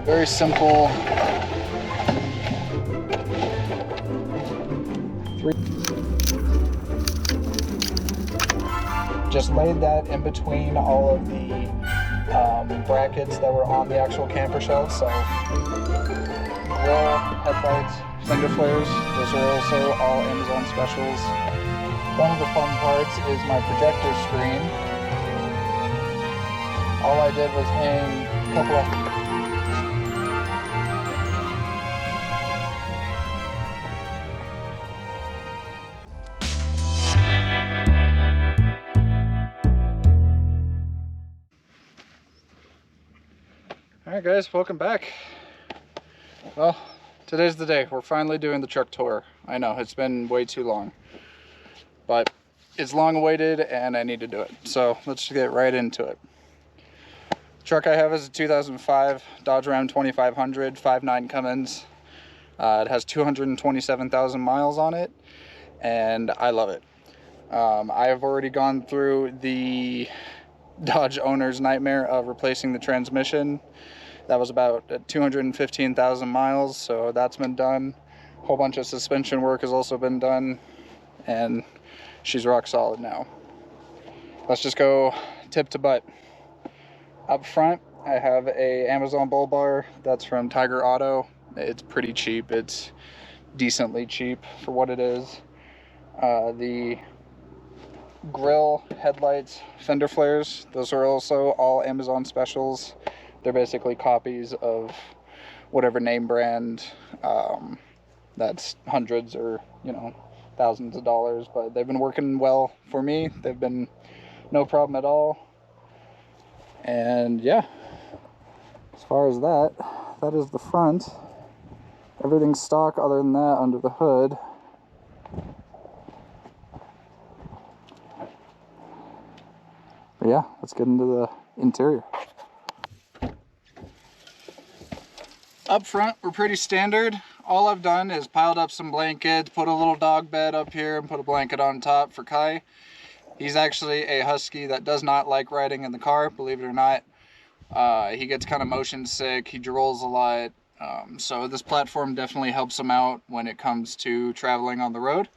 Very simple. Just laid that in between all of the brackets that were on the actual camper shelves. So grill, headlights, fender flares, those are also all Amazon specials. One of the fun parts is my projector screen. All I did was hang a couple of Alright guys, welcome back. Well, today's the day. We're finally doing the truck tour. I know, it's been way too long. But it's long awaited and I need to do it. So let's get right into it. The truck I have is a 2005 Dodge Ram 2500 5.9 Cummins. It has 227,000 miles on it and I love it. I have already gone through the Dodge owner's nightmare of replacing the transmission. That was about 215,000 miles, so that's been done. A whole bunch of suspension work has also been done, and she's rock solid now. Let's just go tip to butt. Up front, I have a Amazon bull bar that's from Tiger Auto. It's pretty cheap. It's decently cheap for what it is. The grill, headlights, fender flares, those are also all Amazon specials. They're basically copies of whatever name brand that's hundreds or, you know, thousands of dollars, but they've been working well for me. They've been no problem at all. And yeah, as far as that is the front. Everything's stock other than that under the hood. But yeah, let's get into the interior. Up front, we're pretty standard. All I've done is piled up some blankets, put a little dog bed up here, and put a blanket on top for Kai. He's actually a husky that does not like riding in the car, believe it or not. He gets kind of motion sick, he drools a lot. So this platform definitely helps him out when it comes to traveling on the road.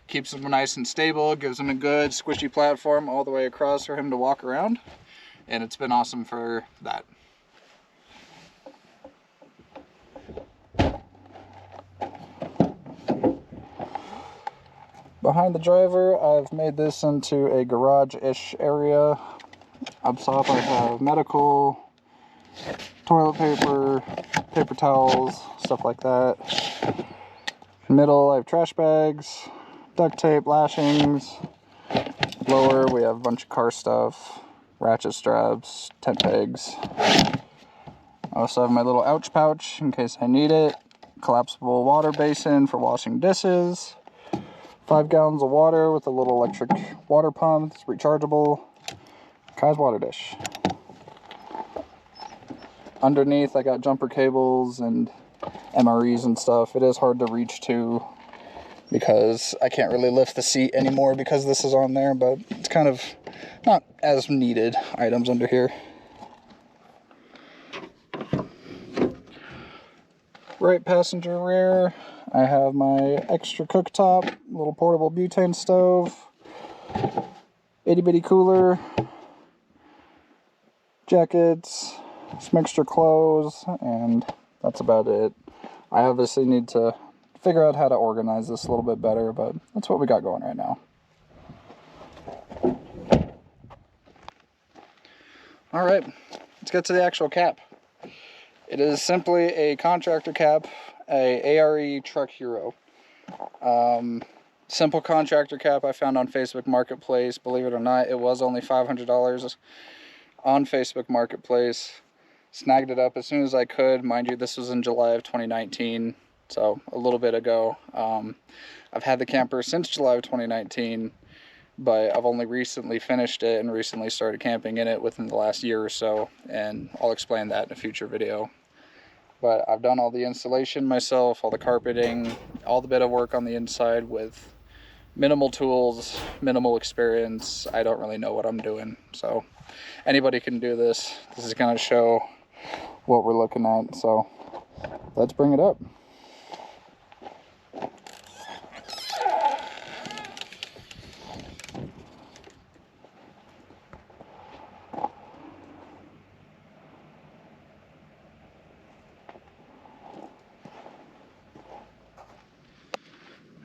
Keeps him nice and stable, gives him a good squishy platform all the way across for him to walk around. And it's been awesome for that. Behind the driver, I've made this into a garage-ish area. Up top I have medical, toilet paper, paper towels, stuff like that. Middle, I have trash bags, duct tape, lashings. Lower, we have a bunch of car stuff, ratchet straps, tent pegs. I also have my little ouch pouch in case I need it. Collapsible water basin for washing dishes. 5 gallons of water with a little electric water pump. It's rechargeable. Kai's water dish. Underneath, I got jumper cables and MREs and stuff. It is hard to reach to because I can't really lift the seat anymore because this is on there, but it's kind of not as needed items under here. Right passenger rear, I have my extra cooktop, little portable butane stove, itty bitty cooler, jackets, some extra clothes, and that's about it. I obviously need to figure out how to organize this a little bit better, but that's what we got going right now. All right, let's get to the actual cap. It is simply a contractor cap, a ARE Truck Hero. Simple contractor cap I found on Facebook Marketplace. Believe it or not, it was only $500 on Facebook Marketplace. Snagged it up as soon as I could. Mind you, this was in July of 2019, so a little bit ago. I've had the camper since July of 2019, but I've only recently finished it and recently started camping in it within the last year or so, and I'll explain that in a future video. But I've done all the installation myself, all the carpeting, all the bit of work on the inside with minimal tools, minimal experience. I don't really know what I'm doing, so anybody can do this. This is going to show what we're looking at. So let's bring it up.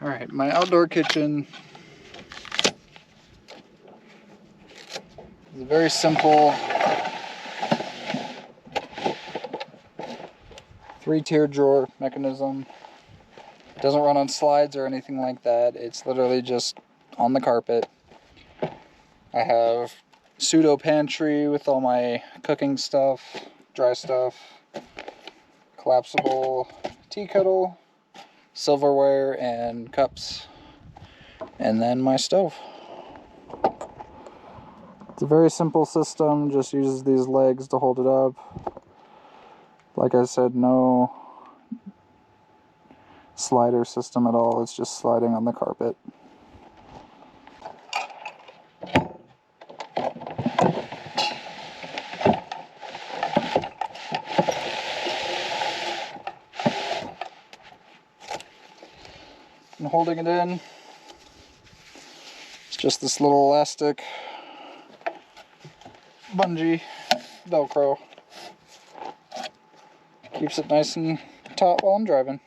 All right, my outdoor kitchen is a very simple 3-tier drawer mechanism. It doesn't run on slides or anything like that. It's literally just on the carpet. I have pseudo pantry with all my cooking stuff, dry stuff, collapsible tea kettle, silverware and cups, and then my stove. It's a very simple system, just uses these legs to hold it up. Like I said, no slider system at all, it's just sliding on the carpet. And holding it in, it's just this little elastic bungee Velcro. Keeps it nice and taut while I'm driving.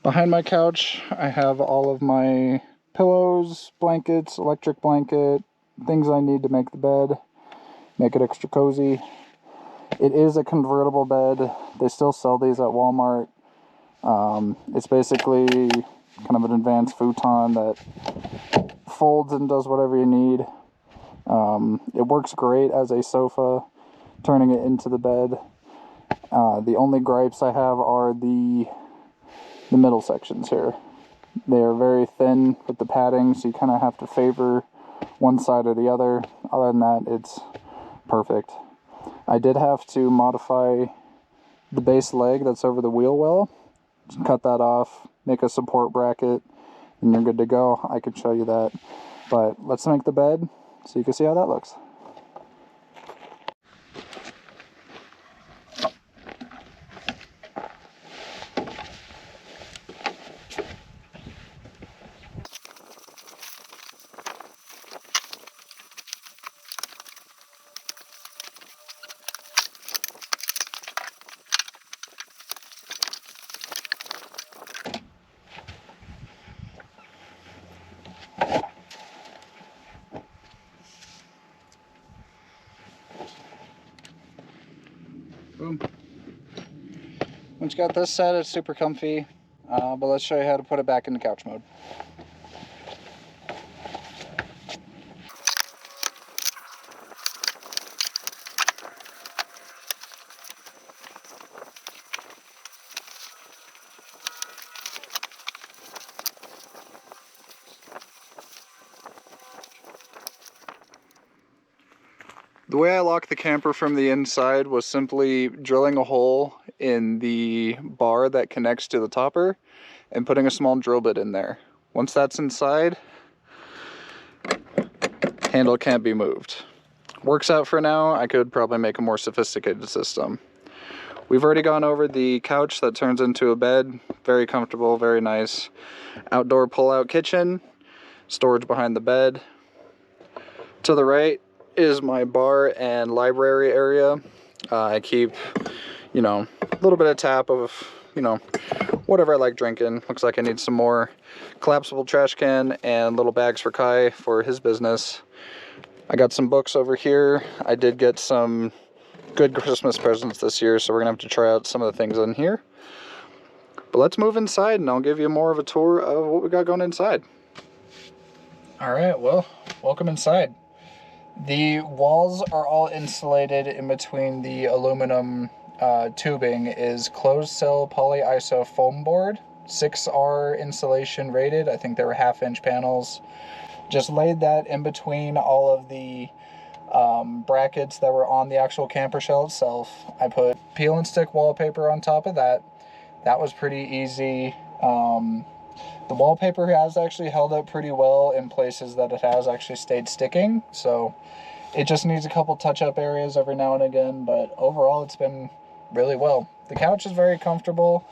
Behind my couch, I have all of my pillows, blankets, electric blanket, things I need to make the bed, make it extra cozy. It is a convertible bed. They still sell these at Walmart. It's basically kind of an advanced futon that folds and does whatever you need. It works great as a sofa, turning it into the bed. The only gripes I have are the middle sections here. They are very thin with the padding, so you kind of have to favor one side or the other. Other than that, it's perfect. I did have to modify the base leg that's over the wheel well. Just cut that off, make a support bracket, and you're good to go. I could show you that. But let's make the bed so you can see how that looks. Boom. Once you got this set, it's super comfy, but let's show you how to put it back into couch mode. The way I locked the camper from the inside was simply drilling a hole in the bar that connects to the topper and putting a small drill bit in there. Once that's inside, handle can't be moved. Works out for now. I could probably make a more sophisticated system. We've already gone over the couch that turns into a bed. Very comfortable, very nice. Outdoor pull-out kitchen, storage behind the bed. To the right is my bar and library area. I keep, a little bit of tap of, whatever I like drinking. Looks like I need some more collapsible trash can and little bags for Kai for his business. I got some books over here. I did get some good Christmas presents this year, so we're gonna have to try out some of the things in here. But let's move inside and I'll give you more of a tour of what we got going inside. All right, well, welcome inside. The walls are all insulated in between. The aluminum tubing is closed cell polyiso foam board, 6R insulation rated. I think they were 1/2-inch panels. Just laid that in between all of the brackets that were on the actual camper shell itself. I put peel and stick wallpaper on top of that. That was pretty easy. The wallpaper has actually held up pretty well in places that it has actually stayed sticking, so It just needs a couple touch-up areas every now and again, but overall it's been really well. The couch is very comfortable.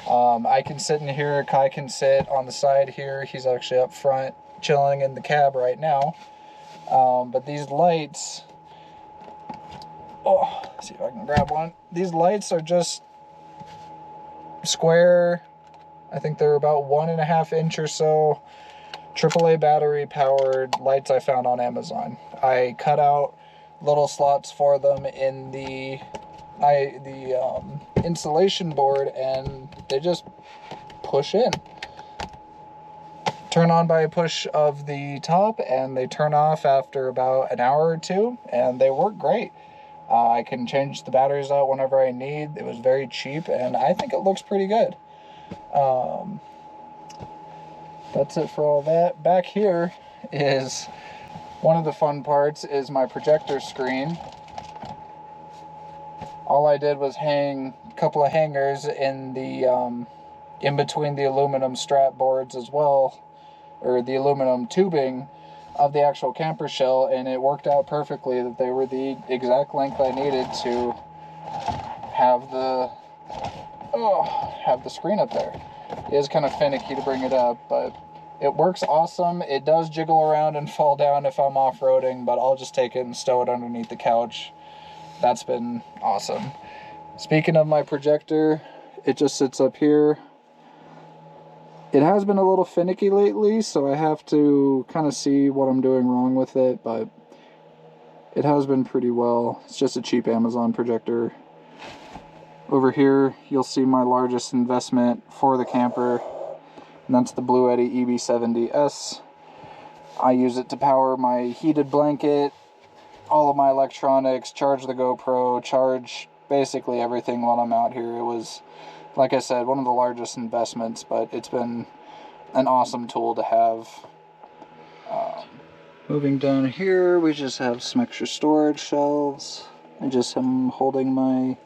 I can sit in here. Kai can sit on the side here. He's actually up front chilling in the cab right now. But these lights, let's see if I can grab one. These lights are just square. I think they're about 1.5 inch or so. AAA battery powered lights I found on Amazon. I cut out little slots for them in the insulation board, and they just push in. Turn on by a push of the top, and they turn off after about an hour or two, and they work great. I can change the batteries out whenever I need. It was very cheap, and I think it looks pretty good. That's it for all that. Back here is one of the fun parts is my projector screen. All I did was hang a couple of hangers in the in between the aluminum strap boards as well, or the aluminum tubing of the actual camper shell, and it worked out perfectly that they were the exact length I needed to have the screen up there. It is kind of finicky to bring it up, but it works awesome. It does jiggle around and fall down if I'm off-roading, but I'll just take it and stow it underneath the couch. That's been awesome. Speaking of my projector, it just sits up here. It has been a little finicky lately, so I have to kind of see what I'm doing wrong with it, but it has been pretty well. It's just a cheap Amazon projector. Over here, you'll see my largest investment for the camper, and that's the Blue Eddy EB70S. I use it to power my heated blanket, all of my electronics, charge the GoPro, charge basically everything while I'm out here. It was, like I said, one of the largest investments, but it's been an awesome tool to have. Moving down here, we just have some extra storage shelves. I just am holding my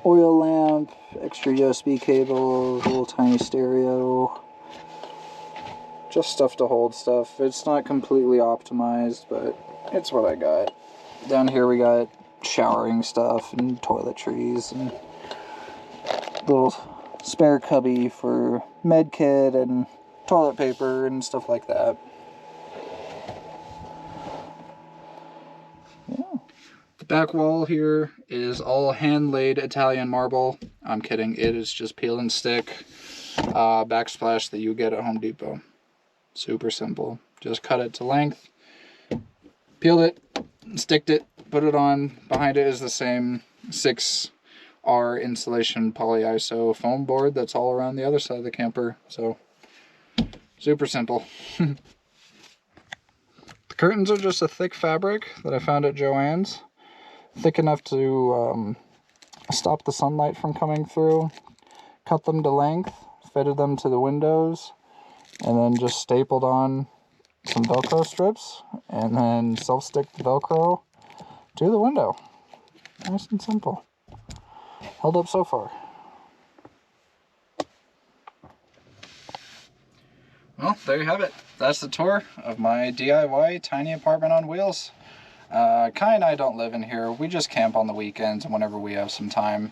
oil lamp, extra USB cables, a little tiny stereo. Just stuff to hold stuff. It's not completely optimized, but it's what I got. Down here we got showering stuff and toiletries and little spare cubby for med kit and toilet paper and stuff like that. Yeah. The back wall here is all hand-laid Italian marble. I'm kidding, it is just peel and stick backsplash that you get at Home Depot. Super simple. Just cut it to length, peeled it, sticked it, put it on. Behind it is the same 6R insulation polyiso foam board that's all around the other side of the camper. So super simple. The curtains are just a thick fabric that I found at Joann's. Thick enough to stop the sunlight from coming through. Cut them to length, fitted them to the windows, and then just stapled on some Velcro strips, and then self-stick the Velcro to the window. Nice and simple. Held up so far. Well, there you have it. That's the tour of my DIY tiny apartment on wheels. Kai and I don't live in here. We just camp on the weekends and whenever we have some time.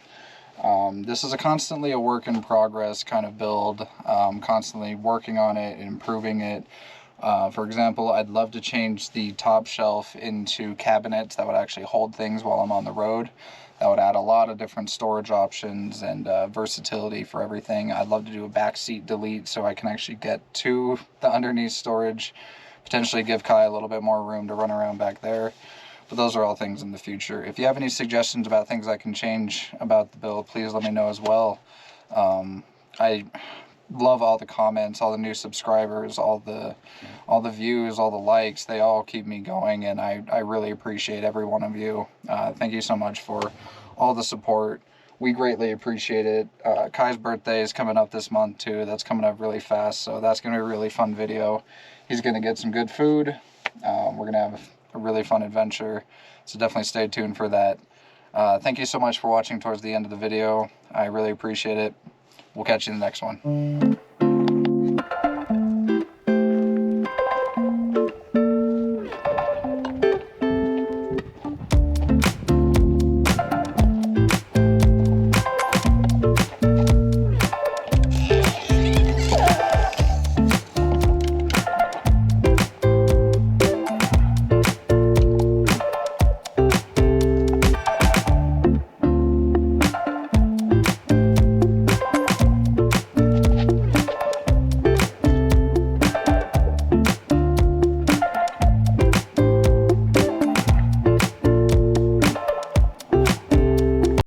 This is constantly a work in progress kind of build, constantly working on it, improving it. For example, I'd love to change the top shelf into cabinets that would actually hold things while I'm on the road. That would add a lot of different storage options and versatility for everything. I'd love to do a backseat delete so I can actually get to the underneath storage, potentially give Kai a little bit more room to run around back there. But those are all things in the future. If you have any suggestions about things I can change about the build, please let me know as well. I love all the comments, all the new subscribers, all the views, all the likes. They all keep me going, and I really appreciate every one of you. Thank you so much for all the support. We greatly appreciate it. Kai's birthday is coming up this month too. That's coming up really fast, so that's going to be a really fun video. He's going to get some good food. We're going to have a really fun adventure, so definitely stay tuned for that. Thank you so much for watching towards the end of the video. I really appreciate it. We'll catch you in the next one.